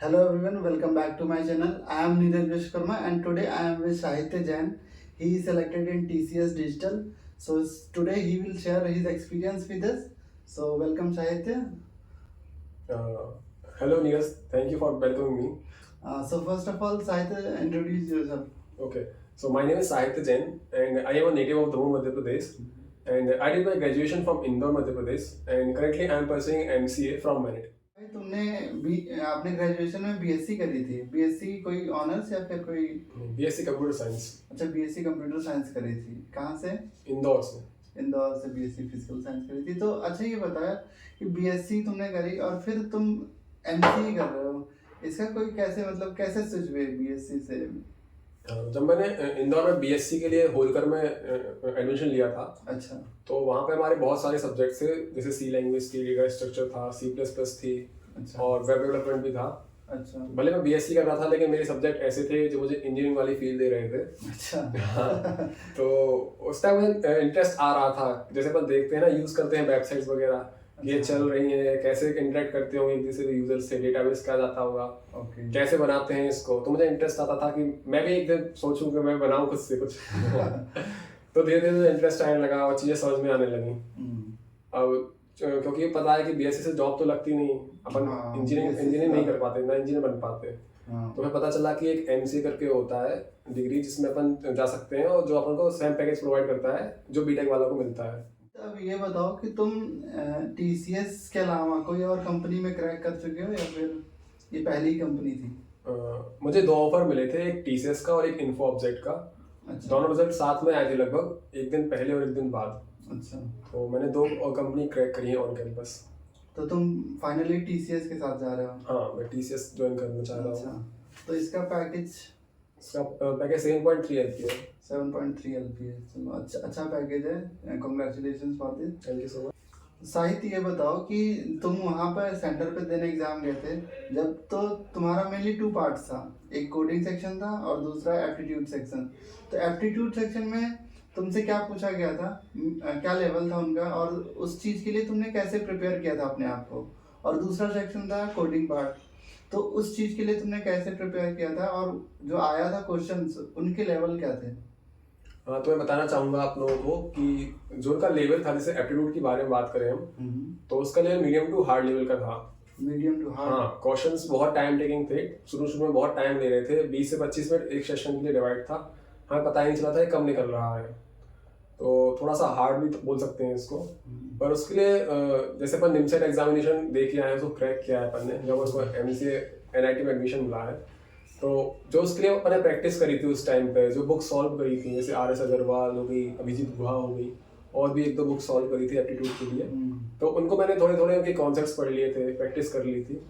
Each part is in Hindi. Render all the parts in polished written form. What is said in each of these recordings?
Hello everyone, welcome back to my channel. I am Neeraj Vishwakarma and today I am with Sahitya Jain. He is selected in TCS Digital. Today he will share his experience with us. So welcome Sahitya. Uh, Hello, Neeraj. Thank you for welcoming me. First of all, Sahitya, introduce yourself. Okay, so my name is Sahitya Jain, and I am a native of Damoh, Madhya Pradesh. And I did my graduation from Indore, Madhya Pradesh, and currently I am pursuing MCA from Merit. भाई तुमने बी आपने ग्रेजुएशन में बीएससी करी थी। बीएससी कोई ऑनर्स या फिर कोई? BSc Computer Science. अच्छा, बीएससी कंप्यूटर साइंस करी थी। कहाँ से? इंदौर से। इंदौर से बीएससी फिजिकल साइंस करी थी। तो अच्छा ये बताया कि बीएससी तुमने करी और फिर तुम एमसीए कर रहे हो। इसका कोई कैसे मतलब कैसे स्विच हुए बीएससी से? जब मैंने इंदौर में BSc के लिए होलकर में एडमिशन लिया था, अच्छा तो वहाँ पे हमारे बहुत सारे सब्जेक्ट्स थे, जैसे C लैंग्वेज थी, डेटा स्ट्रक्चर था, C++ थी, अच्छा और वेब डेवलपमेंट भी था। अच्छा भले मैं BSc कर रहा था, लेकिन मेरे सब्जेक्ट ऐसे थे जो मुझे इंजीनियरिंग वाली फील्ड दे रहे थे। अच्छा हाँ, तो उस टाइम मुझे इंटरेस्ट आ रहा था। जैसे अपन देखते हैं ना, यूज करते हैं वेबसाइट्स वगैरह, ये अच्छा। चल रही है, कैसे इंटरेक्ट करते होंगे एक दूसरे यूजर से, डेटाबेस क्या जाता होगा, ओके कैसे बनाते हैं इसको। तो मुझे इंटरेस्ट आता था कि मैं भी एक दिन सोचूं कि मैं बनाऊं खुद से कुछ। तो धीरे धीरे इंटरेस्ट आने लगा और चीजें समझ में आने लगी। अब क्योंकि पता है कि BSc से जॉब तो लगती नहीं, अपन हाँ, इंजीनियरिंग BSc से इंजीनियरिंग नहीं ज्यादा- कर पाते ना, इंजीनियर बन पाते। हाँ तो हमें पता चला कि एक MCA करके होता है डिग्री, जिसमें अपन जा सकते हैं और जो अपन को सेम पैकेज प्रोवाइड करता है जो बीटेक वालों को मिलता है। अब ये बताओ कि तुम टीसीएस के अलावा कोई और कंपनी में क्रैक कर चुके हो या फिर ये पहली कंपनी थी? मुझे 2 ऑफर मिले थे, एक TCS का और एक इन्फो ऑब्जेक्ट का। अच्छा दोनों रिजल्ट साथ में आए थे, लगभग एक दिन पहले और एक दिन बाद। अच्छा। तो मैंने 2 कंपनी क्रैक करी है ऑन कैंपस। तो तुम फाइनली टीसीएस के साथ जा रहे हो? हाँ, मैं TCS ज्वाइन करना चाह रहा अच्छा, हूँ। तो इसका पैकेज इसका पैकेज 7.3 LPA है। 7.3 LPA। चलो अच्छा अच्छा पैकेज है। Congratulation for this. Thank you so much. साहित्य ये बताओ कि तुम वहाँ पर सेंटर पे देने एग्जाम गए थे जब, तो तुम्हारा मेनली 2 पार्ट्स था, एक कोडिंग सेक्शन था और दूसरा एप्टीट्यूड सेक्शन। तो एप्टीट्यूड सेक्शन में तुमसे क्या पूछा गया था, क्या लेवल था उनका, और उस चीज़ के लिए तुमने कैसे प्रिपेयर किया था अपने आप को? और दूसरा सेक्शन था कोडिंग पार्ट, तो उस चीज़ के लिए तुमने कैसे प्रिपेयर किया था और जो आया था क्वेश्चंस उनके लेवल क्या थे? हाँ, तो मैं बताना चाहूँगा आप लोगों को कि जो उनका लेवल था, जैसे एप्टीट्यूड के बारे में बात करें हम, तो उसका level medium to hard level का था। Medium to hard. हाँ, क्वेश्चंस बहुत टाइम टेकिंग थे, शुरू में बहुत टाइम ले रहे थे, 20 से 25 मिनट एक सेशन के लिए डिवाइड था। हमें पता ही नहीं चला था ये कब निकल रहा है, तो थोड़ा सा हार्ड भी बोल सकते हैं इसको। पर उसके लिए जैसे अपन निमसेट एग्जामिनेशन दे के आए हैं, उसको क्रैक किया है अपन ने, जब उसको MCA NIT में एडमिशन मिला है। तो जो उसके लिए मैंने प्रैक्टिस करी थी उस टाइम पे, जो बुक सॉल्व करी थी, जैसे RS अग्रवाल हो गई, अभिजीत गुहा हो गई, और भी 1-2 बुक सॉल्व करी थी एप्टीट्यूड के लिए। तो उनको मैंने थोड़े थोड़े उनके कॉन्सेप्ट्स पढ़ लिए थे, प्रैक्टिस कर ली थी।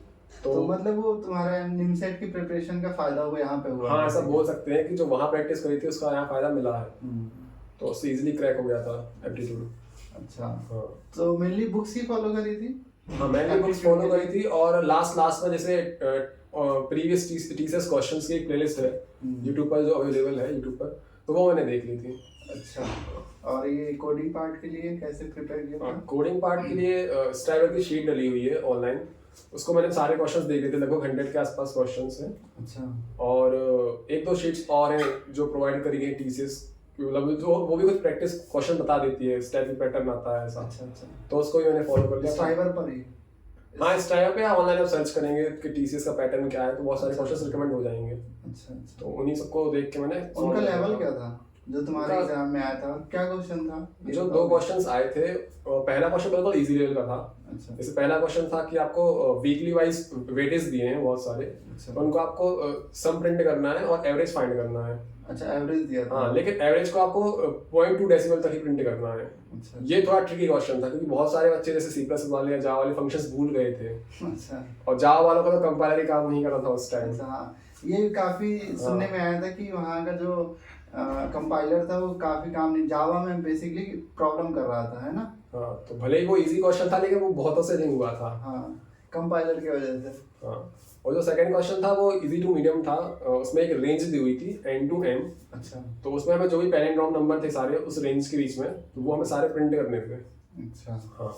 तो मतलब वो तुम्हारा निमसेट की प्रिपरेशन का फायदा वो यहाँ पे हुआ? हाँ, ऐसा बोल सकते हैं कि जो वहाँ प्रैक्टिस करी थी उसका यहाँ फायदा मिला है। तो उससे इजीली क्रैक हो गया था एप्टीट्यूड। अच्छा, हाँ तो मेनली बुक्स ही फॉलो करी थी? हाँ, मैंने बुक्स फॉलो करी थी, और लास्ट में जैसे प्रीवियस TCS क्वेश्चंस की एक प्लेलिस्ट है यूट्यूब पर, जो अवेलेबल है यूट्यूब पर, तो वो मैंने देख ली थी। अच्छा, और ये कोडिंग पार्ट के लिए कैसे प्रिपेयर किया था? कोडिंग पार्ट के लिए स्ट्राइवर की शीट डली हुई है ऑनलाइन, उसको मैंने सारे क्वेश्चंस देख लिए थे, लगभग 100 के आसपास क्वेश्चंस हैं। अच्छा और 1-2 शीट्स और हैं जो प्रोवाइड करी गई TCS, मतलब जो वो भी कुछ प्रैक्टिस क्वेश्चन बता देती है, स्टेप पैटर्न आता है ऐसा। अच्छा अच्छा। तो उसको भी मैंने फॉलो कर लिया। स्ट्राइवर पर ही? हाँ, स्ट्राइवर पे ऑनलाइन आप सर्च करेंगे कि TCS का पैटर्न क्या है, तो बहुत सारे क्वेश्चंस रिकमेंड हो जाएंगे। अच्छा अच्छा। तो उन्हीं सबको देख के मैंने उनका लेवल क्या था जो तुम्हारे उनका- एग्जाम में आया था? क्या क्वेश्चन था ये जो बताओ। 2 क्वेश्चंस आए थे, पहला क्वेश्चन बिल्कुल इजी लेवल का था। अच्छा जैसे पहला क्वेश्चन था कि आपको वीकली वाइज वेटेज दिए हैं बहुत सारे, अच्छा तो उनको आपको सम प्रिंट करना है और एवरेज फाइंड करना है। अच्छा, एवरेज दिया था? हाँ, लेकिन एवरेज को आपको 0.2 डेसिमल तक ही प्रिंट करना है। अच्छा ये थोड़ा ट्रिकी क्वेश्चन था, क्योंकि बहुत सारे बच्चे जैसे C++ वाले या जावा वाले फंक्शंस भूल गए थे, अच्छा और जावा वालों का तो कंपाइलर ही काम नहीं कर रहा था उस टाइम। अच्छा। हाँ, ये काफी सुनने में आया था कि वहाँ का जो कंपाइलर था वो काफी काम नहीं, जावा में बेसिकली प्रॉब्लम कर रहा था, है ना? हाँ, तो भले ही वो इजी क्वेश्चन था, लेकिन वो बहुतों से नहीं हुआ था। हाँ, कंपाइलर की वजह से। हाँ, और जो सेकंड क्वेश्चन था वो इजी टू मीडियम था, उसमें एक रेंज दी हुई थी N to M। अच्छा तो उसमें हमें जो भी पैलिंड्रोम नंबर थे सारे उस रेंज के बीच में, तो वो हमें सारे प्रिंट करने थे। अच्छा। हाँ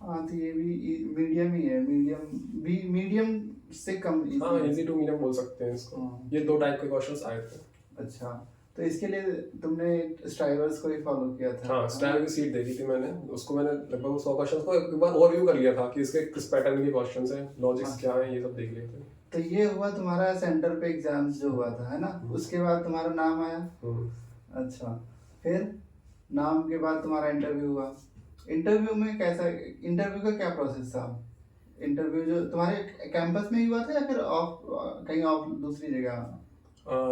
हाँ, तो ये भी मीडियम ही है। मीडियम भी मीडियम से कम हाँ easy? इजी टू मीडियम बोल सकते हैं इसको। हाँ। ये 2 टाइप के क्वेश्चंस आए थे। अच्छा, तो इसके लिए तुमने स्ट्राइवर्स को ही फॉलो किया था? हाँ स्ट्राइवर की सीट देखी थी मैंने, उसको मैंने लगभग 100 क्वेश्चंस को एक बार ओवरव्यू कर लिया था कि इसके किस पैटर्न के क्वेश्चंस हैं, लॉजिक्स क्या हैं, ये सब देख लिए थे। तो ये हुआ तुम्हारा सेंटर पे एग्जाम्स जो हुआ था, है ना? उसके बाद तुम्हारा नाम आया। अच्छा, फिर नाम के बाद तुम्हारा इंटरव्यू हुआ। इंटरव्यू में कैसा, इंटरव्यू का क्या प्रोसेस था? इंटरव्यू जो तुम्हारे कैंपस में ही हुआ था या फिर ऑफ, कहीं ऑफ दूसरी जगह?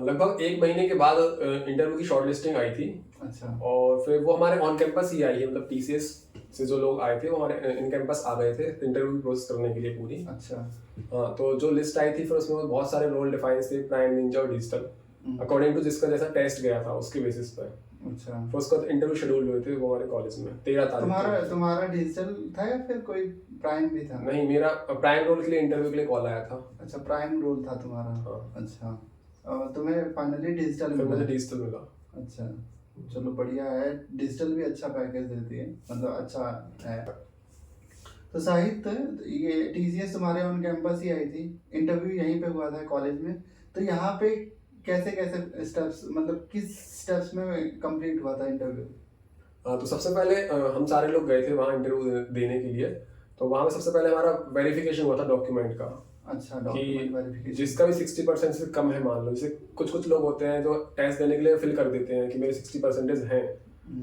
लगभग 1 महीने के बाद इंटरव्यू की शॉर्टलिस्टिंग आई थी। अच्छा। और फिर वो हमारे ऑन कैंपस ही आई है, मतलब टीसीएस से जो लोग आए थे वो हमारे इन कैंपस आ गए थे इंटरव्यू प्रोसेस करने के लिए पूरी। अच्छा। हाँ तो जो लिस्ट आई थी फिर उसमें बहुत सारे रोल डिफाइन थे, प्राइम, निंजा और डिजिटल, अकॉर्डिंग टू जिसका जैसा टेस्ट गया था उसके बेसिस पर। अच्छा। फिर उसका इंटरव्यू शेड्यूल हुए थे वो हमारे कॉलेज में 13 तारीख को। तुम्हारा डिजिटल था या फिर कोई प्राइम भी था? नहीं, मेरा प्राइम रोल के लिए इंटरव्यू के लिए कॉल आया था। अच्छा, प्राइम रोल था तुम्हारा। हाँ। अच्छा, तुम्हें फाइनली डिजिटल फिर मिला? मुझे डिजिटल मिला। अच्छा, चलो बढ़िया है। डिजिटल भी अच्छा पैकेज देती है, मतलब अच्छा है। तो साहित्य, ये टीसीएस तुम्हारे ऑन कैंपस ही आई थी, इंटरव्यू यहीं पे हुआ था कॉलेज में। तो यहाँ पे कैसे कैसे स्टेप्स, मतलब किस स्टेप्स में कंप्लीट हुआ था इंटरव्यू? तो सबसे पहले हम सारे लोग गए थे वहाँ इंटरव्यू देने के लिए। तो वहाँ पे सबसे पहले हमारा वेरिफिकेशन हुआ था डॉक्यूमेंट का। अच्छा, डॉक्यूमेंट वेरिफिकेशन। जिसका भी 60% से कम है, मान लो जैसे कुछ कुछ लोग होते हैं जो टेस्ट देने के लिए फिल कर देते हैं कि मेरे 60% हैं,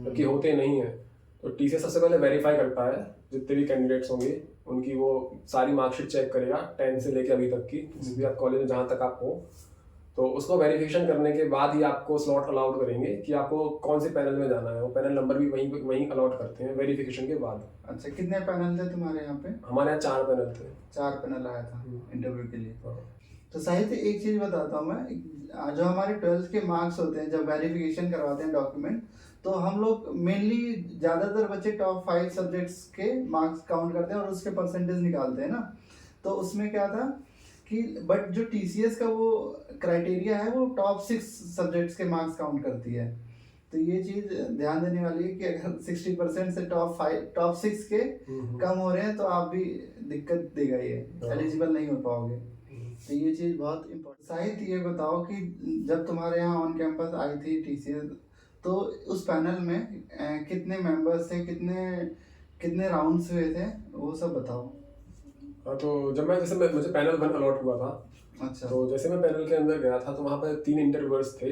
जबकि होते नहीं है। तो टीसीएस सबसे पहले वेरीफाई करता है जितने भी कैंडिडेट्स होंगे उनकी, वो सारी मार्कशीट चेक करेगा 10 से लेके अभी तक की, जिस भी आप कॉलेज में जहाँ तक आप हो। तो उसको वेरिफिकेशन करने के बाद ही आपको स्लॉट अलाउड करेंगे कि आपको कौन से पैनल में जाना है। वो पैनल नंबर भी वहीं अलाउड करते हैं वेरिफिकेशन के बाद। अच्छा, कितने पैनल थे तुम्हारे यहाँ पे? हमारे यहाँ 4 पैनल थे। 4 पैनल आया था इंटरव्यू के लिए। हाँ। तो साहित्य, एक चीज बताता हूँ मैं, जो हमारे 12th के मार्क्स होते हैं जब वेरिफिकेशन करवाते हैं डॉक्यूमेंट, तो हम लोग मेनली ज्यादातर बच्चे टॉप 5 सब्जेक्ट्स के मार्क्स काउंट करते हैं और उसके परसेंटेज निकालते हैं ना। तो उसमें क्या था कि बट जो टीसीएस का वो क्राइटेरिया है वो टॉप 6 सब्जेक्ट्स के मार्क्स काउंट करती है। तो ये चीज ध्यान देने वाली है कि अगर 60% से टॉप 6 के कम हो रहे हैं तो आप भी दिक्कत देगा, ये एलिजिबल नहीं हो पाओगे। तो ये चीज बहुत इम्पोर्टेंट। साहित्य, ये बताओ कि जब तुम्हारे यहाँ ऑन कैंपस आई थी टीसीएस, तो उस पैनल में कितने मेंबर्स थे, कितने राउंड्स हुए थे, वो सब बताओ। हाँ तो जब मुझे पैनल 1 अलॉट हुआ था। अच्छा। तो जैसे मैं पैनल के अंदर गया था तो वहाँ पर 3 इंटरव्यूअर्स थे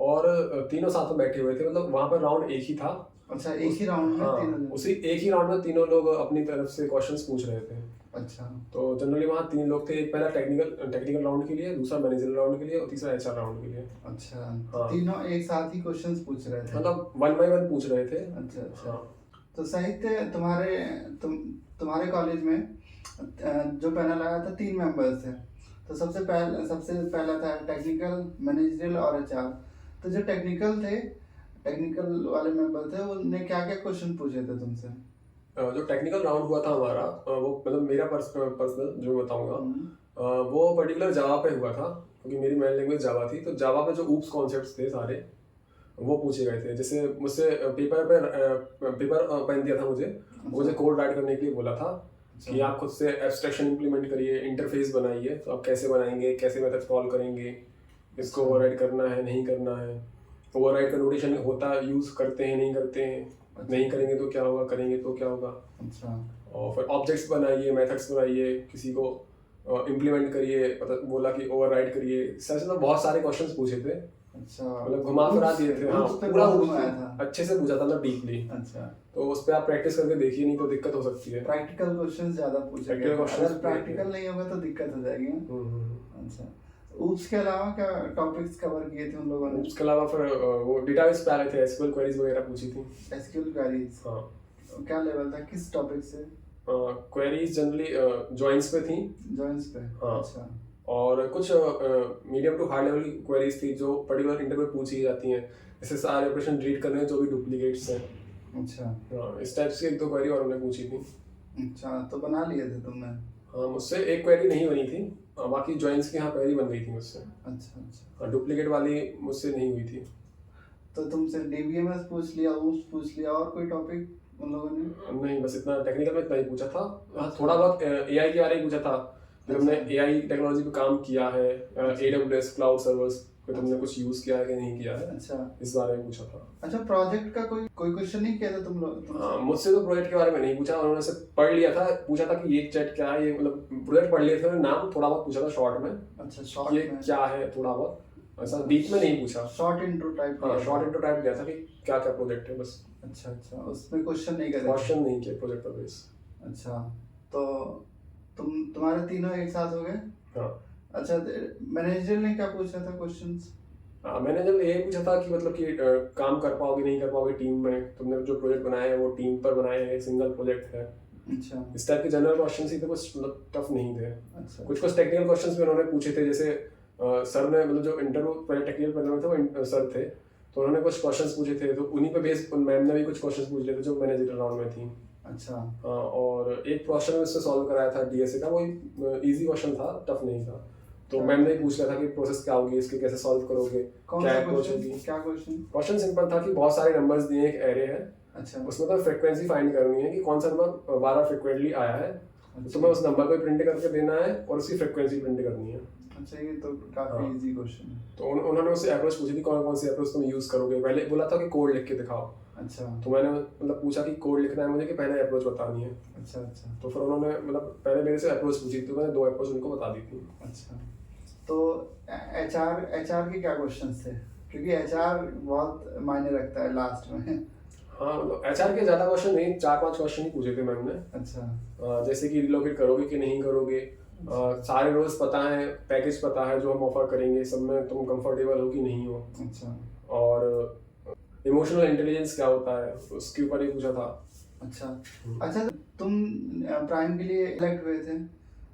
और तीनों साथ में बैठे हुए थे, मतलब वहाँ पर राउंड एक ही था। अच्छा, एक ही राउंड में? हाँ, उसी एक ही राउंड में तीनों लोग अपनी तरफ से क्वेश्चंस पूछ रहे थे। अच्छा। तो जनरली वहाँ 3 लोग थे, एक पहला टेक्निकल राउंड के लिए, दूसरा मैनेजरल राउंड के लिए और तीसरा एचआर राउंड के लिए। अच्छा। हाँ। तीनों एक साथ ही क्वेश्चंस पूछ रहे थे, मतलब 1 बाय 1 पूछ रहे थे। अच्छा अच्छा। हाँ। तो साहित्य, तुम्हारे कॉलेज में जो पैनल आया था 3 मेंबर्स थे। तो सबसे पहला था टेक्निकल, मैनेजरियल और एचआर। तो जो टेक्निकल वाले मेंबर थे, उन्होंने क्या क्या क्वेश्चन पूछे थे तुमसे? जो टेक्निकल राउंड हुआ था हमारा, वो मतलब मेरा पर्सनल जो बताऊंगा, वो पर्टिकुलर जावा पे हुआ था क्योंकि मेरी मेन लैंग्वेज जावा थी। तो जावा पे जो ऊप्स कॉन्सेप्ट्स थे सारे वो पूछे गए थे। जैसे मुझसे पेपर पेन दिया था मुझे कोड राइट करने के लिए बोला था कि आप खुद से एब्स्ट्रैक्शन इंप्लीमेंट करिए, इंटरफेस बनाइए। तो आप कैसे बनाएंगे, कैसे मेथड कॉल करेंगे, इसको ओवरराइड करना है नहीं करना है, ओवरराइड का नोटेशन होता यूज़ करते हैं नहीं करते हैं, नहीं करेंगे तो क्या होगा, करेंगे तो क्या होगा। अच्छा। और फिर ऑब्जेक्ट्स बनाइए, मेथड्स बनाइए, किसी को इम्प्लीमेंट करिए, मतलब बोला कि ओवरराइड करिए। सर से बहुत सारे क्वेश्चंस पूछे थे। अच्छा, मतलब घुमा फिरा दिए थे। हाँ, पूरा घुमाया था, अच्छे से पूछा था मतलब डीपली। अच्छा। तो उस पे आप प्रैक्टिस करके देखिए, नहीं तो दिक्कत हो सकती है। प्रैक्टिकल क्वेश्चंस ज्यादा पूछे गए, अगर प्रैक्टिकल नहीं होगा तो दिक्कत हो जाएगी। अच्छा। ऊप्स के अलावा क्या टॉपिक्स कवर किए थे उन लोगों ने? ऊप्स के अलावा फिर वो डेटाबेस पे आ रहे थे, एसक्यूएल क्वेरीज वगैरह पूछी थी। SQL queries? हाँ। क्या लेवल था, किस टॉपिक से? क्वेरीज जनरली जॉइंस पे थी। जॉइंस पे? हाँ। अच्छा। और कुछ मीडियम टू हाई लेवल की क्वेरीज थी जो पर्टिकुलर इंटरव्यू में पूछी जाती हैं, जैसे सारे ऑपरेशन डिलीट करने हैं जो भी डुप्लीकेट्स हैं। अच्छा। हाँ, इस टाइप से 1-2 क्वेरी और उन्होंने पूछी थी। अच्छा, तो बना लिए थे तुमने? हाँ, मुझसे एक क्वेरी नहीं बनी थी, बाकी जॉइंस की हाँ क्वेरी बन गई थी मुझसे। अच्छा अच्छा। हाँ, डुप्लीकेट वाली मुझसे नहीं हुई थी। तो तुमसे डीबीएमएस पूछ लिया, ऊप्स पूछ लिया, और कोई टॉपिक उन लोगों ने? नहीं, बस इतना टेक्निकल में इतना ही पूछा था। हाँ, थोड़ा बहुत एआई के बारे में पूछा था फिर हमने एआई टेक्नोलॉजी पे काम किया है, AWS क्लाउड सर्वर्स पे तुमने कुछ यूज किया है कि नहीं किया है, अच्छा इस बारे में पूछा था। अच्छा, प्रोजेक्ट का कोई कोई क्वेश्चन नहीं किया था तुम लोग तुमसे? मुझसे तो प्रोजेक्ट के बारे में नहीं पूछा, उन्होंने से पढ़ लिया था, पूछा था कि ये चैट क्या है, ये मतलब प्रोजेक्ट पढ़ लिए थे, उन्होंने नाम थोड़ा बहुत पूछा था शॉर्ट में, अच्छा शॉर्ट ये में, क्या है थोड़ा बहुत, ऐसा डीप में नहीं पूछा। Short intro type. हाँ शॉर्ट इंट्रो टाइप दिया था कि क्या क्या प्रोजेक्ट है बस। अच्छा अच्छा, उसमें क्वेश्चन नहीं करे? क्वेश्चन नहीं किया प्रोजेक्ट पर बेस। अच्छा, तो तुम्हारे तीनों एक साथ हो गए? हाँ अच्छा, मैनेजर ने क्या पूछा था क्वेश्चंस? मैंने जब यही पूछा था कि मतलब कि काम कर पाओगे नहीं कर पाओगे टीम में, तुमने जो प्रोजेक्ट बनाए हैं वो टीम पर बनाए हैं, सिंगल प्रोजेक्ट है, अच्छा इस टाइप के जनरल क्वेश्चन ही थे, कुछ मतलब टफ नहीं थे। अच्छा कुछ कुछ टेक्निकल क्वेश्चंस भी उन्होंने पूछे थे, जैसे सर ने मतलब जो इंटरव्यू पहले टेक्निकल पैनल में थे वो सर थे, तो उन्होंने कुछ क्वेश्चंस पूछे थे, तो उन्हीं पे बेस मैम ने भी कुछ क्वेश्चंस पूछ लिए थे जो मैनेजर राउंड में थी। अच्छा और एक क्वेश्चन उससे सॉल्व कराया था डीएसए का, वो इजी क्वेश्चन था, टफ नहीं था, तो अच्छा। मैम ने पूछ लिया था कि प्रोसेस क्या होगी इसकी, कैसे सॉल्व करोगे, कौन क्या सा अप्रोच क्वेश्चन, होगी। क्या क्वेश्चन? क्वेश्चन सिंपल था कि बहुत सारे नंबर्स दिए, एक एरे है, अच्छा उसमें तो फ्रीक्वेंसी फाइंड करनी है कि कौन सा नंबर बार फ्रिक्वेंटली आया है, तो तुम्हें उस नंबर को प्रिंट करके देना है और उसकी फ्रीक्वेंसी प्रिंट करनी है। अच्छा, ये तो काफी हाँ। इजी क्वेश्चन है। तो उन्होंने उससे अप्रोच पूछी थी, कौन कौन सी अप्रोच तुम यूज करोगे, पहले बोला था कि कोड लिख के दिखाओ, अच्छा तो मैंने मतलब पूछा कि कोड लिखना है मुझे कि पहले अप्रोच बतानी है, अच्छा अच्छा तो फिर उन्होंने मतलब पहले मेरे से अप्रोच पूछी, तो मैंने 2 अप्रोच उनको बता दी थी। अच्छा। तो एचआर के क्या क्वेश्चंस थे? क्योंकि एचआर बहुत मायने रखता है लास्ट में। हाँ मतलब एचआर के ज़्यादा क्वेश्चन नहीं, 4-5 क्वेश्चन ही पूछे थे मैम ने। अच्छा जैसे कि रिलोकेट करोगे कि नहीं करोगे, सारे रोल्स पता है, पैकेज पता है जो हम ऑफर करेंगे, सब में तुम कंफर्टेबल हो कि नहीं हो, अच्छा और इमोशनल इंटेलिजेंस क्या होता है उसके ऊपर ही पूछा था। अच्छा अच्छा, तुम प्राइम के लिए इलेक्ट हुए थे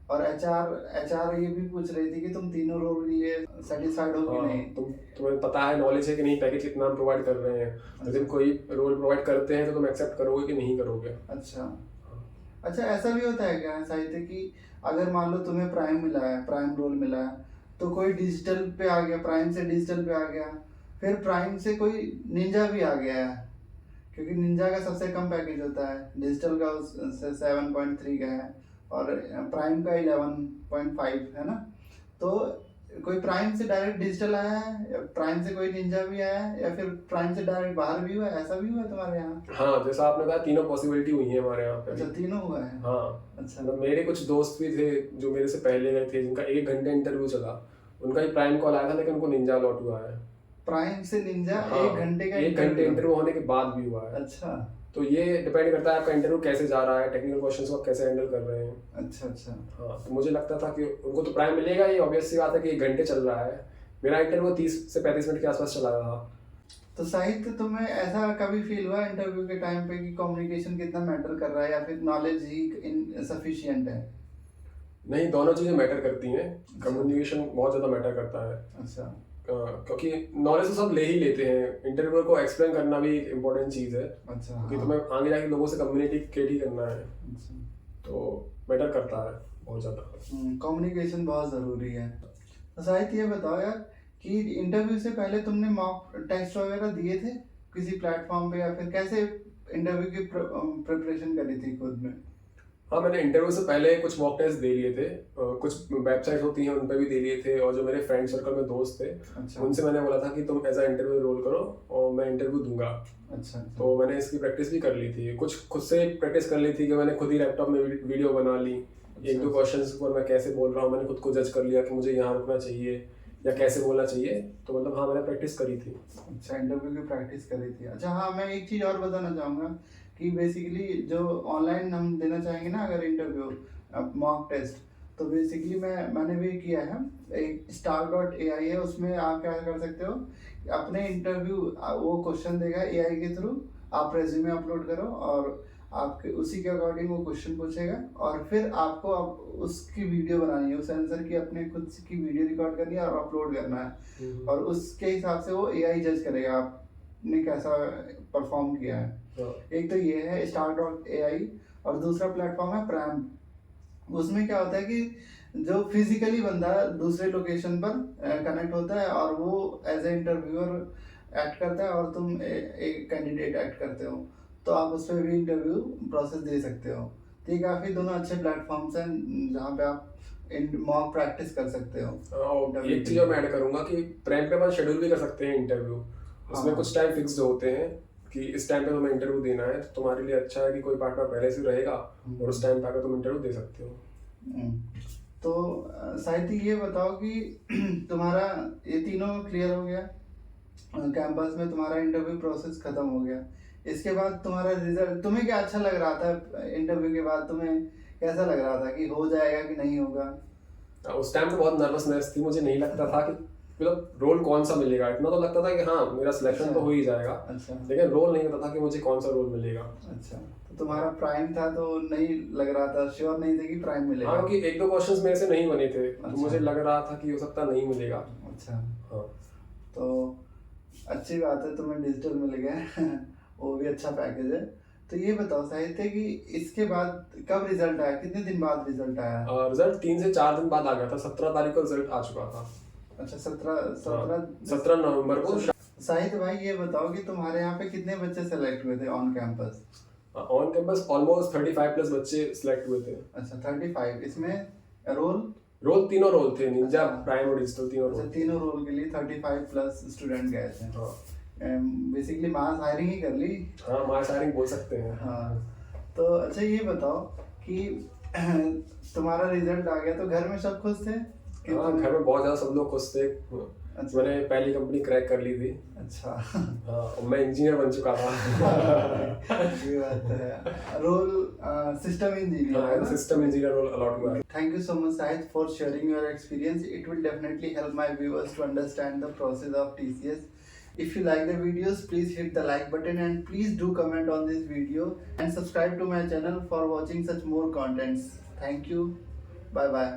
और एचआर ये भी पूछ रही थी कि तुम तीनों रोल के लिए सेटिस्फाइड हो कि नहीं? तुम्हें पता है, नॉलेज है कि नहीं, पैकेज कितना हम प्रोवाइड कर रहे हैं, यदि हम कोई रोल प्रोवाइड करते हैं तो तुम एक्सेप्ट करोगे कि नहीं करोगे। अच्छा अच्छा, ऐसा भी होता है क्या साहित्य कि अगर मान लो तुम्हें प्राइम मिला है, प्राइम रोल मिला है, तो कोई डिजिटल पे आ गया, प्राइम से डिजिटल पे आ गया, फिर प्राइम से कोई निंजा भी आ गया है, क्योंकि निंजा का सबसे कम पैकेज होता है, डिजिटल का 7.3 का है और प्राइम का 11.5 है ना, तो कोई प्राइम से डायरेक्ट डिजिटल आया है, या प्राइम से कोई निंजा भी आया है, या फिर प्राइम से डायरेक्ट बाहर भी हुआ है, ऐसा भी हुआ है तुम्हारे यहाँ? हाँ जैसा आपने कहा, तीनों पॉसिबिलिटी हुई है हमारे यहाँ पे। अच्छा, तीनों हुआ है। हाँ अच्छा मतलब मेरे कुछ दोस्त भी थे जो मेरे से पहले गए थे, जिनका 1 घंटे इंटरव्यू चला, उनका ही प्राइम कॉल आया था, लेकिन उनको निंजा अलॉट हुआ है। प्राइम से निंजा हाँ, 1 घंटे का 1 घंटे इंटरव्यू होने के बाद भी हुआ है। अच्छा तो ये डिपेंड करता है आपका इंटरव्यू कैसे जा रहा है, टेक्निकल क्वेश्चंस को आप कैसे हैंडल कर रहे हैं। अच्छा अच्छा हाँ तो मुझे लगता था कि उनको तो प्राइम मिलेगा ही, ऑब्वियस सी बात है कि 1 घंटे चल रहा है, मेरा इंटरव्यू 30 से 35 मिनट के आसपास चला रहा। तो साहित्य, तुम्हें ऐसा कभी फील हुआ इंटरव्यू के टाइम पे कि कम्युनिकेशन कितना मैटर कर रहा है, या फिर नॉलेज ही इनसफिशिएंट है? नहीं, दोनों चीज़ें मैटर करती हैं, कम्युनिकेशन बहुत ज़्यादा मैटर करता है। अच्छा क्योंकि नॉलेज तो सब ले ही लेते हैं, इंटरव्यूअर को एक्सप्लेन करना भी एक इम्पोर्टेंट चीज़ है, अच्छा क्योंकि हाँ। तुम्हें आगे जाके लोगों से कम्युनिकेट ही करना है, अच्छा तो मैटर करता है बहुत ज़्यादा। कम्युनिकेशन बहुत ज़रूरी है। तो साहित्य ये बताओ यार कि इंटरव्यू से पहले तुमने मॉक टेस्ट वगैरह दिए थे किसी प्लेटफॉर्म पे, या फिर कैसे इंटरव्यू की प्रिपरेशन करी थी खुद में? हाँ मैंने इंटरव्यू से पहले कुछ मॉक टेस्ट दे लिए थे, कुछ वेबसाइट होती हैं उन पर भी दे लिए थे, और जो मेरे फ्रेंड सर्कल में दोस्त थे अच्छा उनसे मैंने बोला था कि तुम एज अ इंटरव्यू रोल करो और मैं इंटरव्यू दूंगा। अच्छा तो मैंने इसकी प्रैक्टिस भी कर ली थी, कुछ खुद से प्रैक्टिस कर ली थी कि मैंने खुद ही लैपटॉप में वीडियो बना ली, 1-2 क्वेश्चंस पर मैं कैसे बोल रहा हूँ मैंने खुद को जज कर लिया कि मुझे यहाँ रुकना चाहिए या कैसे बोलना चाहिए, तो मतलब हाँ मैंने प्रैक्टिस करी थी। अच्छा, इंटरव्यू की प्रैक्टिस करी थी। अच्छा हाँ, मैं एक चीज़ और बताना चाहूँगा कि बेसिकली जो ऑनलाइन हम देना चाहेंगे ना अगर इंटरव्यू मॉक टेस्ट, तो बेसिकली मैंने भी किया है, एक star.ai है, उसमें आप क्या कर सकते हो, अपने इंटरव्यू वो क्वेश्चन देगा एआई के थ्रू, आप रेज्यूमे अपलोड करो और आपके उसी के अकॉर्डिंग वो क्वेश्चन पूछेगा, और फिर आपको उसकी वीडियो बनानी है, उस आंसर की अपने खुद की वीडियो रिकॉर्ड करनी है और अपलोड करना है, और उसके हिसाब से वो एआई जज करेगा आपने कैसा परफॉर्म किया है। एक तो ये है star.ai, और दूसरा प्लेटफॉर्म है प्राइम। उसमें क्या होता है कि जो फिजिकली बंदा दूसरे लोकेशन पर कनेक्ट होता है और वो एज ए इंटरव्यूअर एक्ट करता है और तुम एक कैंडिडेट एक्ट करते हो, तो आप उस पर भी इंटरव्यू प्रोसेस दे सकते हो। तो ये काफ़ी दोनों अच्छे प्लेटफॉर्म्स हैं जहाँ पे आप इन मॉक प्रैक्टिस कर सकते हो। और एक चीज और मैं ऐड करूंगा कि प्राइम पे अपन शेड्यूल भी कर सकते हैं इंटरव्यू। उसमें हाँ। कुछ टाइम फिक्स्ड होते हैं कि इस टाइम पे तुम्हें इंटरव्यू देना है, तो तुम्हारे लिए अच्छा है कि कोई पार्टनर पहले से रहेगा और उस टाइम पे आकर तुम इंटरव्यू दे सकते हो। तो साहित्य ये बताओ कि तुम्हारा ये तीनों क्लियर हो गया, कैंपस में तुम्हारा इंटरव्यू प्रोसेस खत्म हो गया, इसके बाद तुम्हारा रिजल्ट, तुम्हें क्या अच्छा लग रहा था इंटरव्यू के बाद? तुम्हें कैसा लग रहा था कि हो जाएगा कि नहीं होगा? उस टाइम पे बहुत नर्वसनेस थी, मुझे नहीं लगता था कि मतलब रोल कौन सा मिलेगा। इतना तो लगता था कि हाँ मेरा सिलेक्शन तो हो ही जाएगा, अच्छा। लेकिन रोल नहीं पता था कि मुझे कौन सा रोल मिलेगा। अच्छा, तो तुम्हारा प्राइम था तो नहीं लग रहा था, श्योर नहीं थे कि प्राइम मिलेगा? हाँ, क्योंकि एक दो क्वेश्चंस मेरे से नहीं बने थे, तो अच्छा। मुझे लग रहा था कि हो सकता नहीं मिलेगा। अच्छा, हाँ। तो अच्छी बात है, तुम्हें डिजिटल मिल गया वो भी अच्छा पैकेज है। तो ये बताओ साहित्य कि इसके बाद कब रिजल्ट आया, कितने दिन बाद रिजल्ट आया? रिजल्ट 3 से 4 दिन बाद आ गया था, 17 तारीख को रिजल्ट आ चुका था। अच्छा, 17 नवंबर को। साहित्य भाई ये बताओ कि तुम्हारे यहाँ पे कितने बच्चे सेलेक्ट हुए थे on campus? On campus almost 35 plus बच्चे सिलेक्ट हुए थे। अच्छा, 35। इसमें रोल तीनों रोल थे, निंजा, अच्छा। प्राइम और डिजिटल, तीनों अच्छा, रोल। तीनों रोल के लिए 35 प्लस स्टूडेंट गए थे। हाँ, बेसिकली मास हायरिंग ही कर ली। हाँ, मास हायरिंग बोल सकते हैं। हाँ, तो अच्छा ये बताओ कि तुम्हारा रिजल्ट आ गया तो घर में सब खुश थे कि हाँ, घर में बहुत ज्यादा सब लोग खुश थे। अच्छा। मैंने पहली कंपनी क्रैक कर ली थी। अच्छा हाँ, और मैं इंजीनियर बन चुका था। ये बात है। Role system engineer, system engineer role allot हुआ है। Thank you so much, Sahid, for sharing your experience. It will definitely help my viewers to understand the process of TCS. If you like the videos, please hit the like button and please do comment on this video and subscribe to my channel for watching such more contents. Thank you. Bye bye.